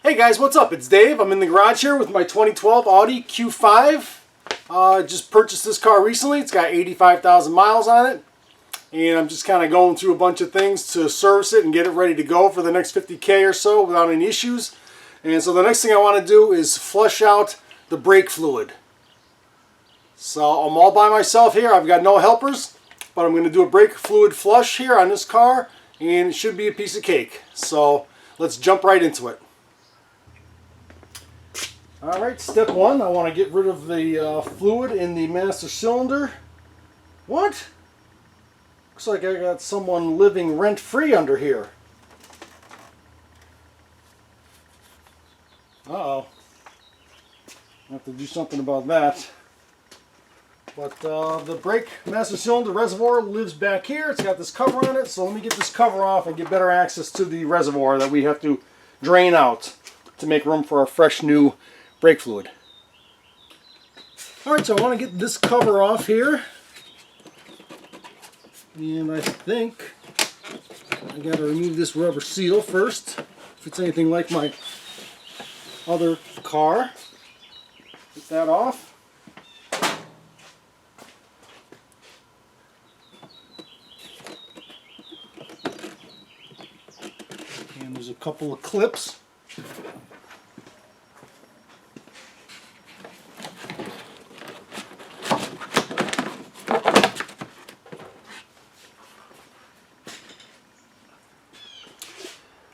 Hey guys, what's up? It's Dave. I'm in the garage here with my 2012 Audi Q5. Just purchased this car recently. It's got 85,000 miles on it. And I'm just kind of going through a bunch of things to service it and get it ready to go for the next 50K or so without any issues. And so the next thing I want to do is flush out the brake fluid. So I'm all by myself here. I've got no helpers, but I'm going to do a brake fluid flush here on this car, and it should be a piece of cake. So let's jump right into it. Alright, step one, I want to get rid of the fluid in the master cylinder. What? Looks like I got someone living rent-free under here. Uh-oh. I have to do something about that. But the brake master cylinder reservoir lives back here. It's got this cover on it, so let me get this cover off and get better access to the reservoir that we have to drain out to make room for our fresh new brake fluid. Alright, so I want to get this cover off here. And I think I got to remove this rubber seal first. If it's anything like my other car. Get that off. And there's a couple of clips.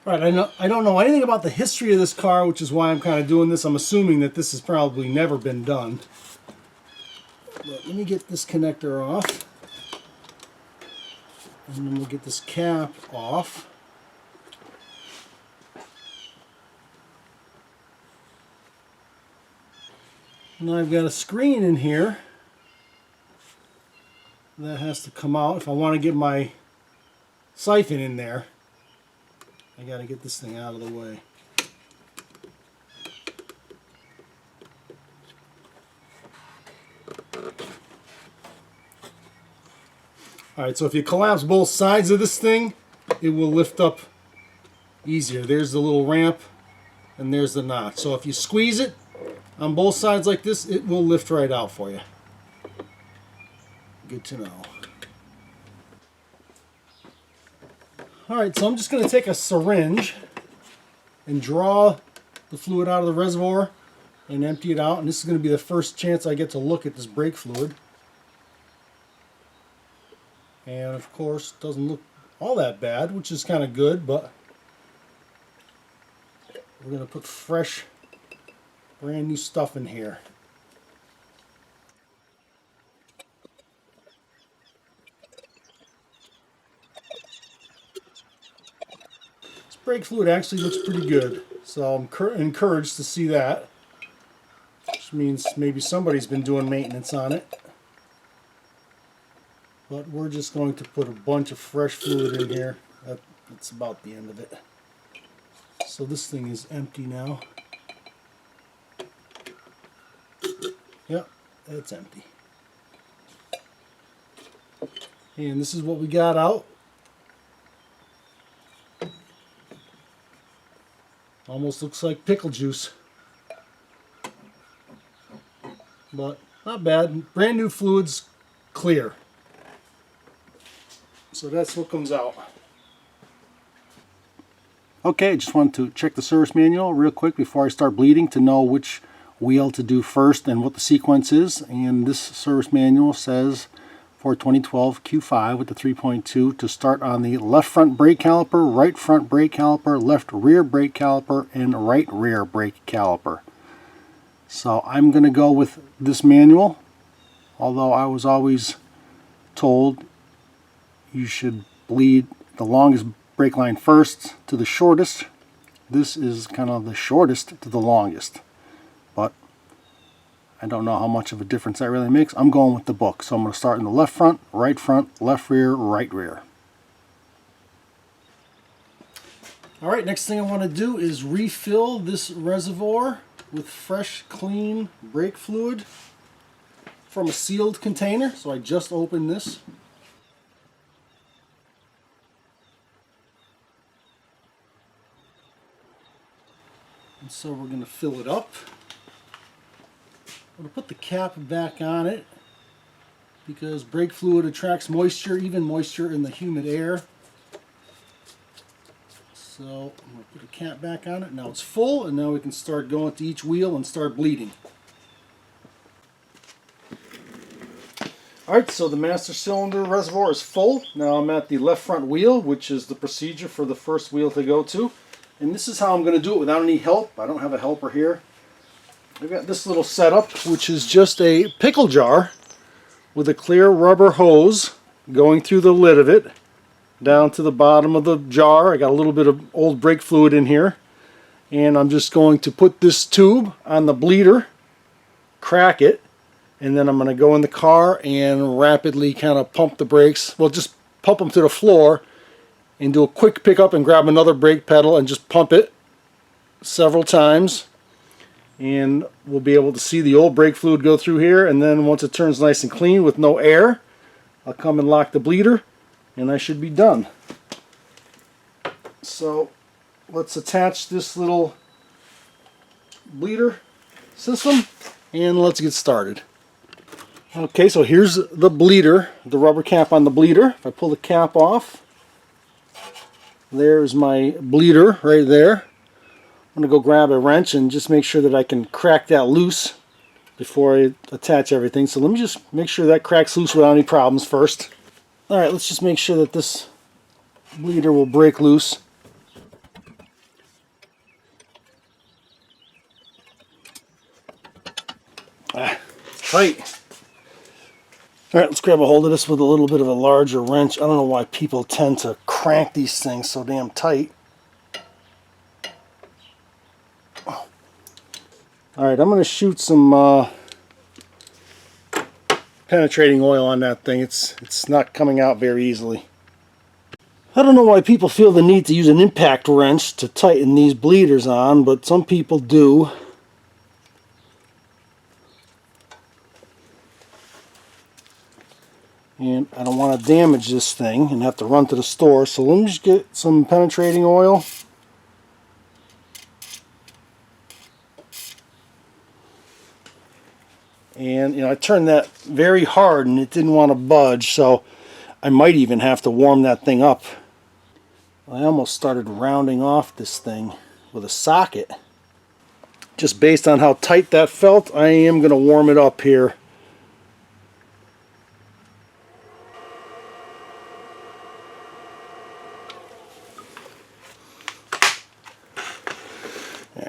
Right, I don't know anything about the history of this car, which is why I'm kind of doing this. I'm assuming that this has probably never been done. But let me get this connector off. And then we'll get this cap off. Now I've got a screen in here that has to come out if I want to get my siphon in there. I got to get this thing out of the way. Alright, so if you collapse both sides of this thing, it will lift up easier. There's the little ramp and there's the notch. So if you squeeze it on both sides like this, it will lift right out for you. Good to know. Alright, so I'm just going to take a syringe and draw the fluid out of the reservoir and empty it out. And this is going to be the first chance I get to look at this brake fluid. And of course, it doesn't look all that bad, which is kind of good, but we're going to put fresh, brand new stuff in here. Brake fluid actually looks pretty good, so I'm encouraged to see that, which means maybe somebody's been doing maintenance on it. But we're just going to put a bunch of fresh fluid in here. That's about the end of it. So this thing is empty now. Yep, it's empty. And this is what we got out. Almost looks like pickle juice, but not bad. Brand new fluid's clear. So that's what comes out. Okay, just wanted to check the service manual real quick before I start bleeding to know which wheel to do first and what the sequence is. And this service manual says for 2012 Q5 with the 3.2 to start on the left front brake caliper, right front brake caliper, left rear brake caliper, and right rear brake caliper. So I'm going to go with this manual, although I was always told you should bleed the longest brake line first to the shortest. This is kind of the shortest to the longest, but I don't know how much of a difference that really makes. I'm going with the book. So I'm going to start in the left front, left rear, right rear. Alright, next thing I want to do is refill this reservoir with fresh, clean brake fluid from a sealed container. So I just opened this. And so we're going to fill it up. I'm going to put the cap back on it because brake fluid attracts moisture, even moisture in the humid air. So I'm going to put a cap back on it. Now it's full, and now we can start going to each wheel and start bleeding. Alright, so the master cylinder reservoir is full. Now I'm at the left front wheel, which is the procedure for the first wheel to go to. And this is how I'm going to do it without any help. I don't have a helper here. I've got this little setup, which is just a pickle jar with a clear rubber hose going through the lid of it down to the bottom of the jar. I got a little bit of old brake fluid in here. And I'm just going to put this tube on the bleeder, crack it, and then I'm going to go in the car and rapidly kind of pump the brakes. Well, just pump them to the floor and do a quick pickup and grab another brake pedal and just pump it several times. And we'll be able to see the old brake fluid go through here. And then once it turns nice and clean with no air, I'll come and lock the bleeder and I should be done. So let's attach this little bleeder system and let's get started. Okay, so here's the bleeder, the rubber cap on the bleeder. If I pull the cap off, there's my bleeder right there. I'm going to go grab a wrench and just make sure that I can crack that loose before I attach everything. So let me just make sure that cracks loose without any problems first. Alright, let's just make sure that this bleeder will break loose. It's tight. Alright, let's grab a hold of this with a little bit of a larger wrench. I don't know why people tend to crank these things so damn tight. Alright, I'm going to shoot some penetrating oil on that thing. It's not coming out very easily. I don't know why people feel the need to use an impact wrench to tighten these bleeders on, but some people do. And I don't want to damage this thing and have to run to the store, so let me just get some penetrating oil. And I turned that very hard and it didn't want to budge, so I might even have to warm that thing up. I almost started rounding off this thing with a socket. Just based on how tight that felt, I am going to warm it up here.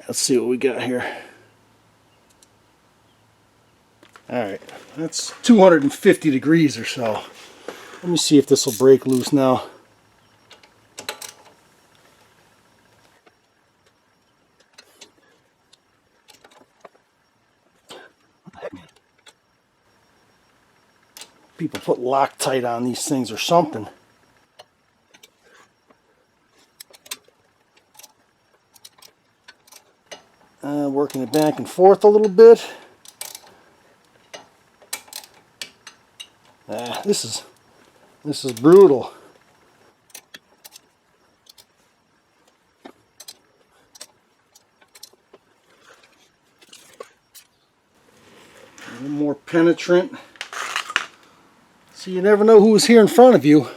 Let's see what we got here. Alright, that's 250 degrees or so. Let me see if this will break loose now. People put Loctite on these things or something. Working it back and forth a little bit. This is brutal. A little more penetrant. So you never know who's here in front of you.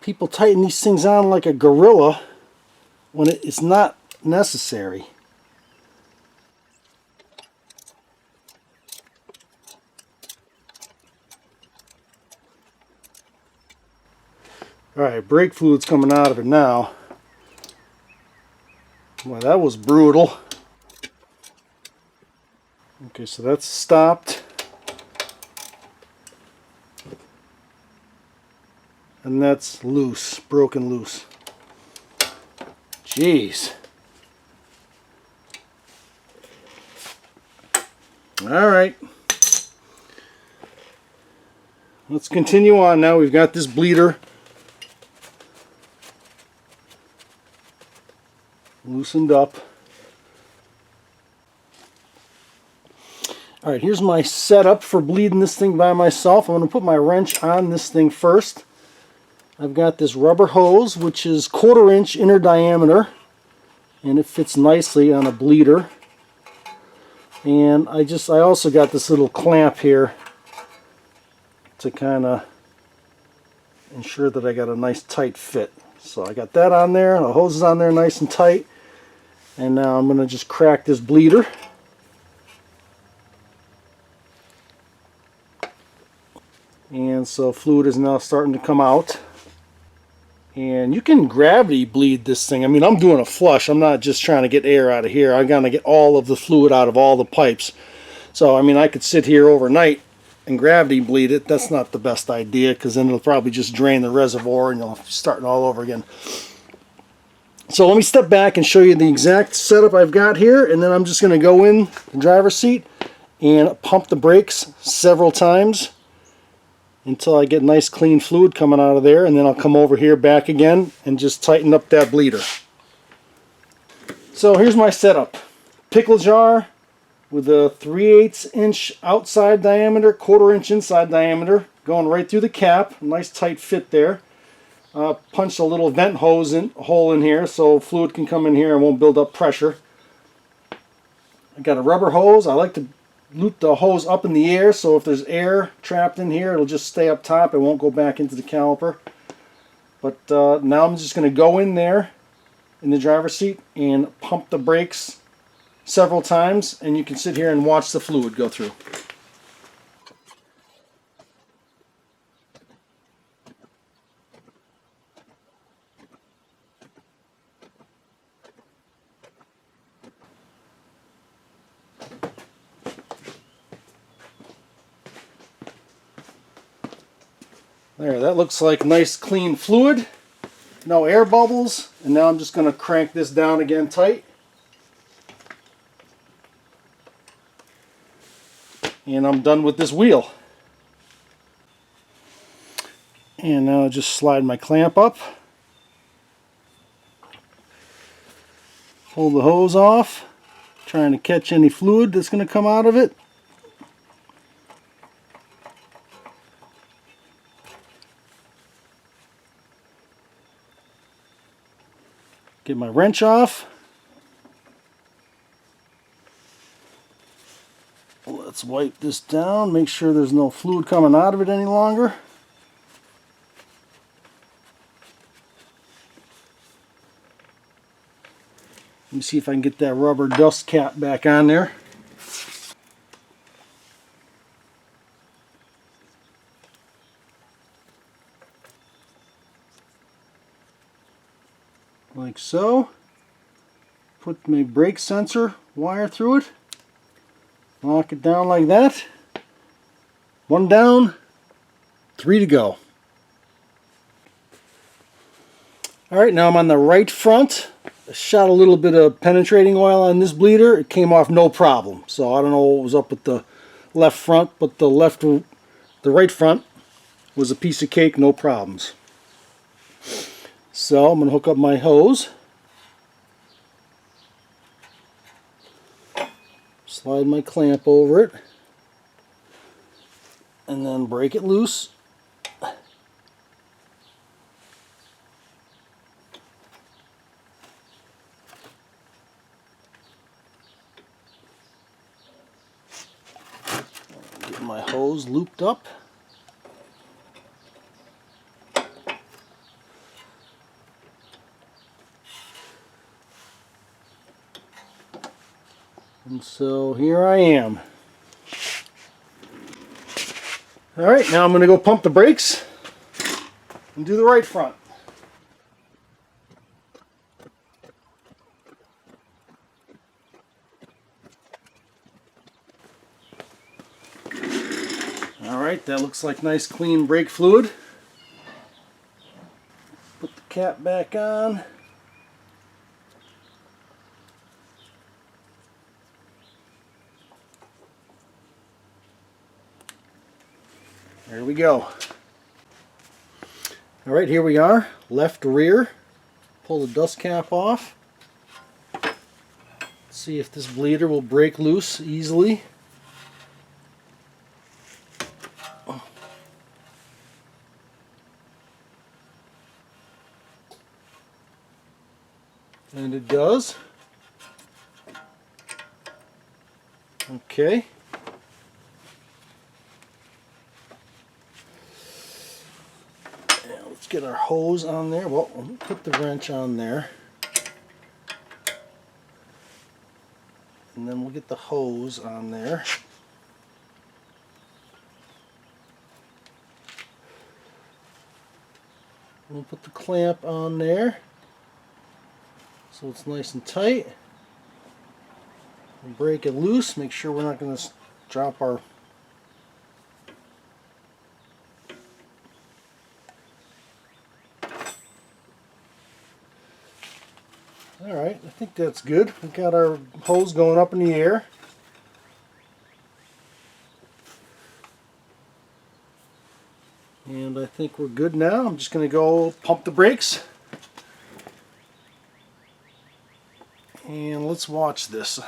People tighten these things on like a gorilla when it's not necessary. Alright, brake fluid's coming out of it now. Well, that was brutal. Okay, so that's stopped. And that's loose, broken loose. Jeez. Alright. Let's continue on now. We've got this bleeder loosened up. Alright, here's my setup for bleeding this thing by myself. I'm going to put my wrench on this thing first. I've got this rubber hose, which is 1/4 inch inner diameter, and it fits nicely on a bleeder. And I also got this little clamp here to kind of ensure that I got a nice tight fit. So I got that on there, the hose is on there nice and tight, and now I'm going to just crack this bleeder. And so fluid is now starting to come out. And you can gravity bleed this thing. I mean, I'm doing a flush. I'm not just trying to get air out of here. I'm going to get all of the fluid out of all the pipes. So, I mean, I could sit here overnight and gravity bleed it. That's not the best idea, because then it'll probably just drain the reservoir and you'll start all over again. So let me step back and show you the exact setup I've got here, and then I'm just going to go in the driver's seat and pump the brakes several times until I get nice clean fluid coming out of there, and then I'll come over here back again and just tighten up that bleeder. So here's my setup. Pickle jar with a 3/8 inch outside diameter, 1/4 inch inside diameter, going right through the cap. Nice tight fit there. Punched a little vent hole in here so fluid can come in here and won't build up pressure. I got a rubber hose. I like to loop the hose up in the air, so if there's air trapped in here, it'll just stay up top. It won't go back into the caliper. But now I'm just going to go in there in the driver's seat and pump the brakes several times, and you can sit here and watch the fluid go through. There, that looks like nice clean fluid. No air bubbles. And now I'm just going to crank this down again tight. And I'm done with this wheel. And now I'll just slide my clamp up. Pull the hose off. Trying to catch any fluid that's going to come out of it. Get my wrench off. Let's wipe this down, make sure there's no fluid coming out of it any longer. Let me see if I can get that rubber dust cap back on there. Like so. Put my brake sensor wire through it. Lock it down like that. 1 down, 3 to go. Alright, now I'm on the right front. I shot a little bit of penetrating oil on this bleeder. It came off no problem. So I don't know what was up with the left front, but the right front was a piece of cake, no problems. So I'm going to hook up my hose. Slide my clamp over it. And then break it loose. Get my hose looped up. And so here I am. Alright, now I'm going to go pump the brakes and do the right front. Alright, that looks like nice clean brake fluid. Put the cap back on. There we go. Alright, here we are. Left rear. Pull the dust cap off. See if this bleeder will break loose easily. And it does. Okay. Let's get our hose on there. Well, we'll put the wrench on there. And then we'll get the hose on there. We'll put the clamp on there so it's nice and tight. We'll break it loose, make sure we're not going to drop our Alright, I think that's good. We've got our hose going up in the air. And I think we're good now. I'm just going to go pump the brakes. And let's watch this.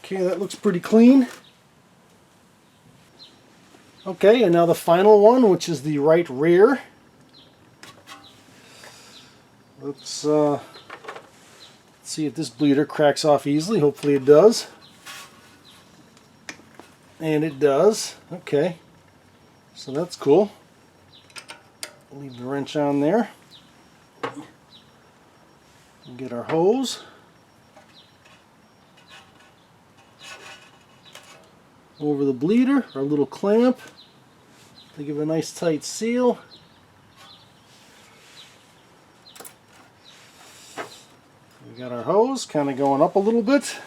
Okay, that looks pretty clean. Okay, and now the final one, which is the right rear. Let's see if this bleeder cracks off easily. Hopefully it does. And it does. Okay, so that's cool. Leave the wrench on there. We'll get our hose. Over the bleeder, our little clamp to give a nice tight seal. We got our hose kind of going up a little bit.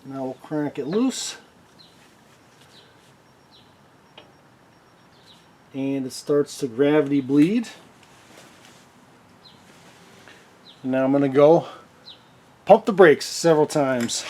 Now we'll crank it loose. And it starts to gravity bleed. Now I'm going to go pump the brakes several times.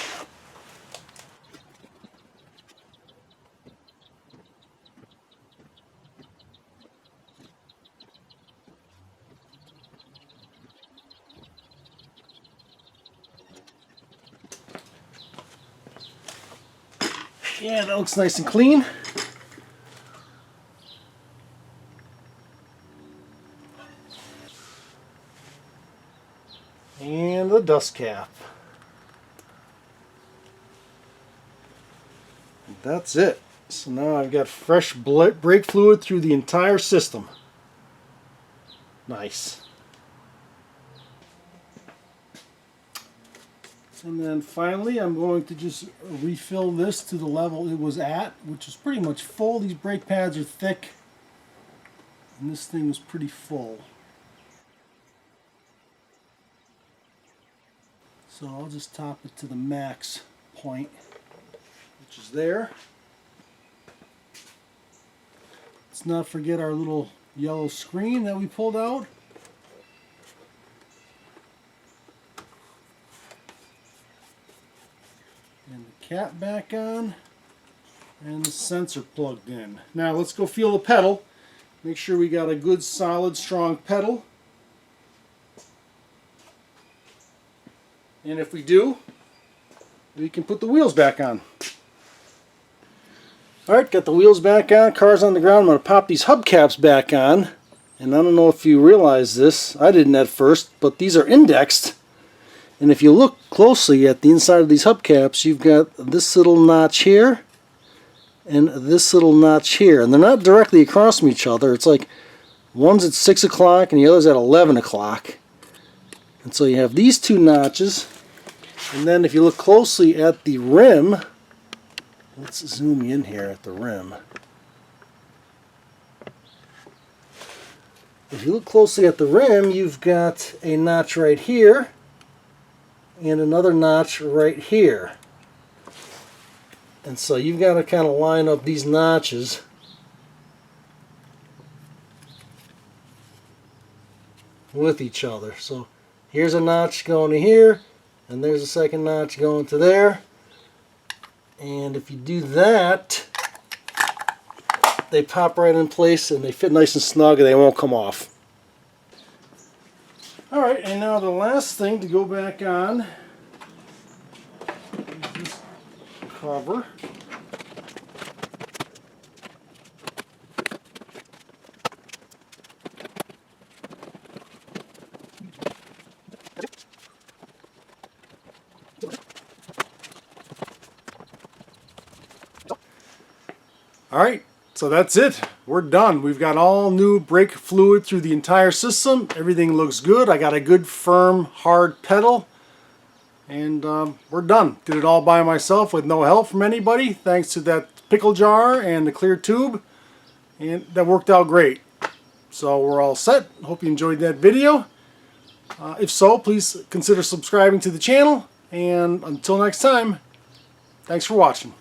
Yeah, that looks nice and clean. And the dust cap. That's it. So now I've got fresh brake fluid through the entire system. Nice. And then finally I'm going to just refill this to the level it was at, which is pretty much full. These brake pads are thick and this thing was pretty full. So I'll just top it to the max point, which is there. Let's not forget our little yellow screen that we pulled out. And the cap back on, and the sensor plugged in. Now let's go feel the pedal. Make sure we got a good, solid, strong pedal. And if we do, we can put the wheels back on. Alright, got the wheels back on, car's on the ground. I'm going to pop these hubcaps back on. And I don't know if you realize this, I didn't at first, but these are indexed. And if you look closely at the inside of these hubcaps, you've got this little notch here and this little notch here. And they're not directly across from each other. It's like one's at 6 o'clock and the other's at 11 o'clock. And so you have these two notches. And then if you look closely at the rim, let's zoom in here at the rim. If you look closely at the rim, you've got a notch right here and another notch right here. And so you've got to kind of line up these notches with each other. So here's a notch going to here, and there's a second notch going to there. And if you do that, they pop right in place and they fit nice and snug and they won't come off. Alright, and now the last thing to go back on is cover. Alright, so that's it. We're done. We've got all new brake fluid through the entire system. Everything looks good. I got a good firm hard pedal. And we're done. Did it all by myself with no help from anybody, thanks to that pickle jar and the clear tube. And that worked out great. So we're all set. Hope you enjoyed that video. If so, please consider subscribing to the channel. And until next time, thanks for watching.